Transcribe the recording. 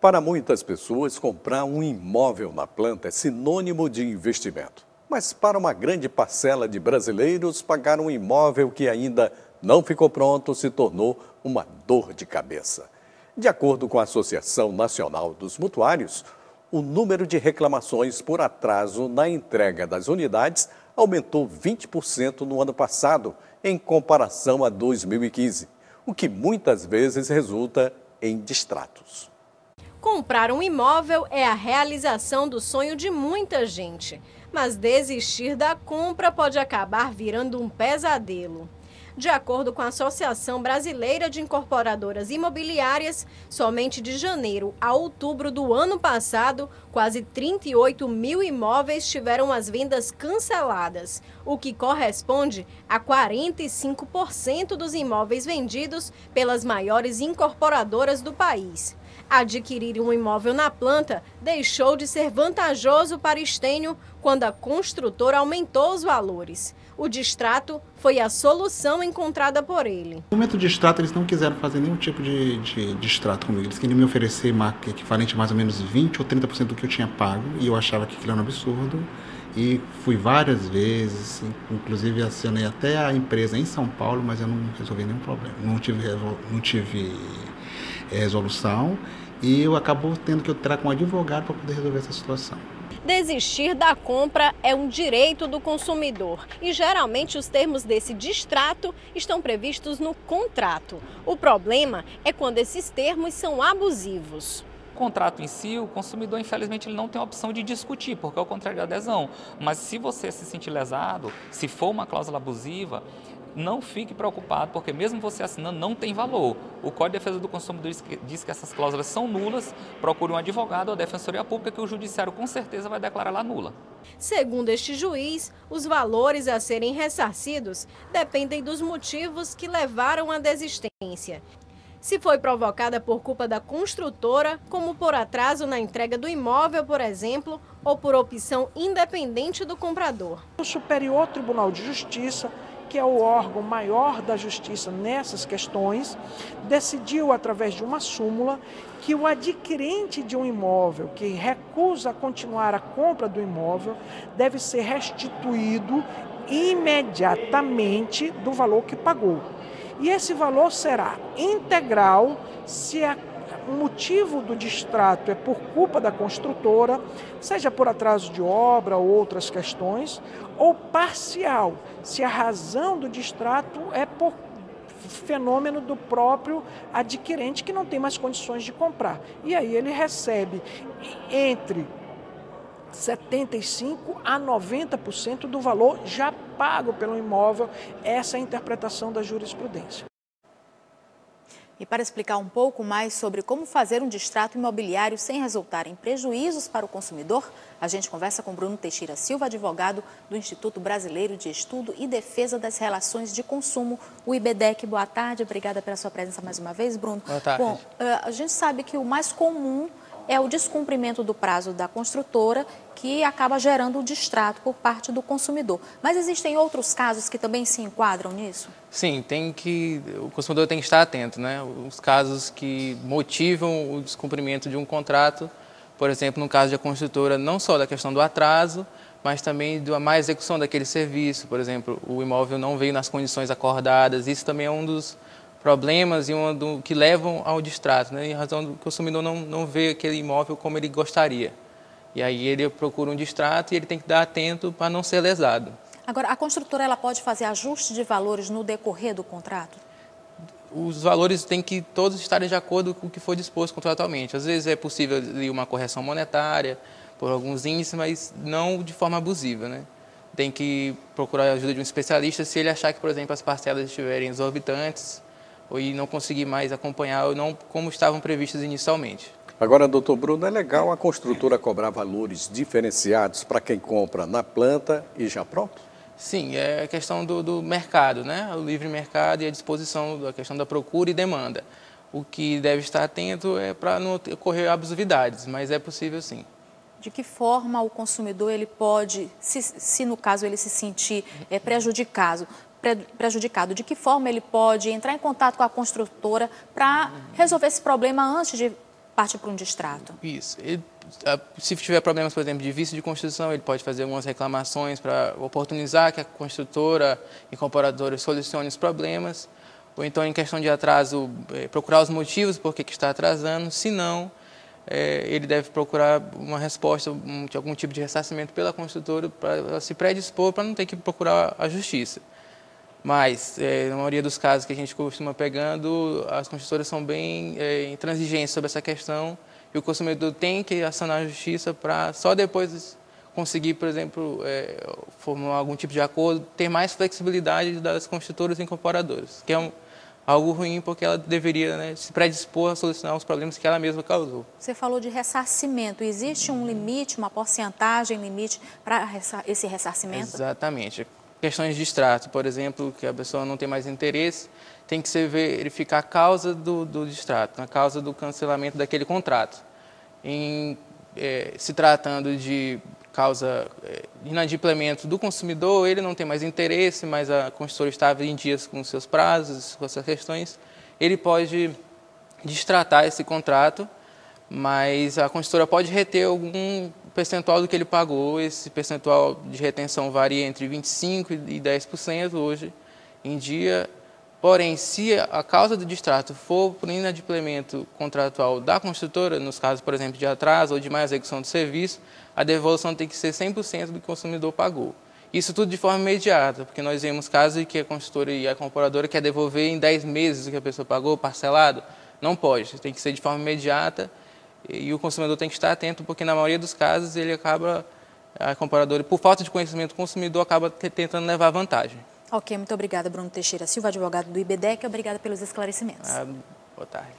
Para muitas pessoas, comprar um imóvel na planta é sinônimo de investimento. Mas para uma grande parcela de brasileiros, pagar um imóvel que ainda não ficou pronto se tornou uma dor de cabeça. De acordo com a Associação Nacional dos Mutuários, o número de reclamações por atraso na entrega das unidades aumentou 20% no ano passado, em comparação a 2015, o que muitas vezes resulta em distratos. Comprar um imóvel é a realização do sonho de muita gente, mas desistir da compra pode acabar virando um pesadelo. De acordo com a Associação Brasileira de Incorporadoras Imobiliárias, somente de janeiro a outubro do ano passado, quase 38 mil imóveis tiveram as vendas canceladas, o que corresponde a 45% dos imóveis vendidos pelas maiores incorporadoras do país. Adquirir um imóvel na planta deixou de ser vantajoso para Estênio quando a construtora aumentou os valores. O distrato foi a solução encontrada por ele. No momento de distrato, eles não quiseram fazer nenhum tipo de distrato comigo. Eles queriam me oferecer equivalente a mais ou menos 20% ou 30% do que eu tinha pago, e eu achava que aquilo era um absurdo. E fui várias vezes, inclusive acionei até a empresa em São Paulo, mas eu não resolvi nenhum problema. Não tive resolução, e eu acabo tendo que entrar com um advogado para poder resolver essa situação. Desistir da compra é um direito do consumidor e geralmente os termos desse distrato estão previstos no contrato. O problema é quando esses termos são abusivos. O contrato em si, o consumidor, infelizmente, ele não tem a opção de discutir, porque é o contrato de adesão. Mas se você se sentir lesado, se for uma cláusula abusiva, não fique preocupado, porque mesmo você assinando, não tem valor. O Código de Defesa do Consumidor diz que essas cláusulas são nulas, procure um advogado ou a Defensoria Pública, que o Judiciário com certeza vai declarar ela nula. Segundo este juiz, os valores a serem ressarcidos dependem dos motivos que levaram à desistência. Se foi provocada por culpa da construtora, como por atraso na entrega do imóvel, por exemplo, ou por opção independente do comprador. O Superior Tribunal de Justiça, que é o órgão maior da justiça nessas questões, decidiu através de uma súmula que o adquirente de um imóvel que recusa continuar a compra do imóvel deve ser restituído imediatamente do valor que pagou. E esse valor será integral se o motivo do distrato é por culpa da construtora, seja por atraso de obra ou outras questões, ou parcial, se a razão do distrato é por fenômeno do próprio adquirente que não tem mais condições de comprar. E aí ele recebe entre 75% a 90% do valor já pago pelo imóvel. Essa é a interpretação da jurisprudência. E para explicar um pouco mais sobre como fazer um distrato imobiliário sem resultar em prejuízos para o consumidor, a gente conversa com Bruno Teixeira Silva, advogado do Instituto Brasileiro de Estudo e Defesa das Relações de Consumo, o IBDEC. Boa tarde, obrigada pela sua presença mais uma vez, Bruno. Boa tarde. Bom, a gente sabe que o mais comum é o descumprimento do prazo da construtora, que acaba gerando o distrato por parte do consumidor. Mas existem outros casos que também se enquadram nisso? Sim, o consumidor tem que estar atento, né? Os casos que motivam o descumprimento de um contrato, por exemplo, no caso da construtora, não só da questão do atraso, mas também da má execução daquele serviço. Por exemplo, o imóvel não veio nas condições acordadas. Isso também é um dos problemas e que levam ao distrato, né? Em razão do consumidor não vê aquele imóvel como ele gostaria. E aí ele procura um distrato e ele tem que estar atento para não ser lesado. Agora, a construtora ela pode fazer ajuste de valores no decorrer do contrato? Os valores têm que todos estarem de acordo com o que foi disposto contratualmente. Às vezes é possível uma correção monetária por alguns índices, mas não de forma abusiva, né? Tem que procurar a ajuda de um especialista se ele achar que, por exemplo, as parcelas estiverem exorbitantes ou não conseguir mais acompanhar ou não como estavam previstas inicialmente. Agora, doutor Bruno, é legal a construtora cobrar valores diferenciados para quem compra na planta e já pronto? Sim, é a questão do mercado, né? O livre mercado e a disposição da questão da procura e demanda. O que deve estar atento é para não ocorrer abusividades, mas é possível sim. De que forma o consumidor ele pode, se no caso ele se sentir prejudicado, de que forma ele pode entrar em contato com a construtora para resolver esse problema antes de parte para um distrato. Isso. Se tiver problemas, por exemplo, de vício de construção, ele pode fazer algumas reclamações para oportunizar que a construtora e incorporadora solucione os problemas, ou então, em questão de atraso, procurar os motivos por que está atrasando. Se não, ele deve procurar uma resposta de algum tipo de ressarcimento pela construtora para se predispor para não ter que procurar a justiça. Mas, na maioria dos casos que a gente costuma pegando, as construtoras são bem intransigentes sobre essa questão e o consumidor tem que acionar a justiça para só depois conseguir, por exemplo, formular algum tipo de acordo, ter mais flexibilidade das construtoras e incorporadoras, que é algo ruim porque ela deveria, né, se predispor a solucionar os problemas que ela mesma causou. Você falou de ressarcimento. Existe um limite, uma porcentagem limite para esse ressarcimento? Exatamente. Questões de distrato, por exemplo, que a pessoa não tem mais interesse, tem que se verificar a causa do distrato, a causa do cancelamento daquele contrato. Se tratando de causa de inadimplemento do consumidor, ele não tem mais interesse, mas a construtora estava em dias com seus prazos, com essas questões, ele pode distratar esse contrato, mas a construtora pode reter algum percentual do que ele pagou. Esse percentual de retenção varia entre 25% e 10% hoje em dia. Porém, se a causa do distrato for por inadimplemento contratual da construtora, nos casos, por exemplo, de atraso ou de má execução do serviço, a devolução tem que ser 100% do que o consumidor pagou. Isso tudo de forma imediata, porque nós vemos casos em que a construtora e a incorporadora quer devolver em 10 meses o que a pessoa pagou, parcelado. Não pode, tem que ser de forma imediata. E o consumidor tem que estar atento, porque na maioria dos casos a incorporadora, por falta de conhecimento do consumidor, acaba tentando levar vantagem. Ok, muito obrigada, Bruno Teixeira Silva, advogado do IBDEC. Obrigada pelos esclarecimentos. Boa tarde.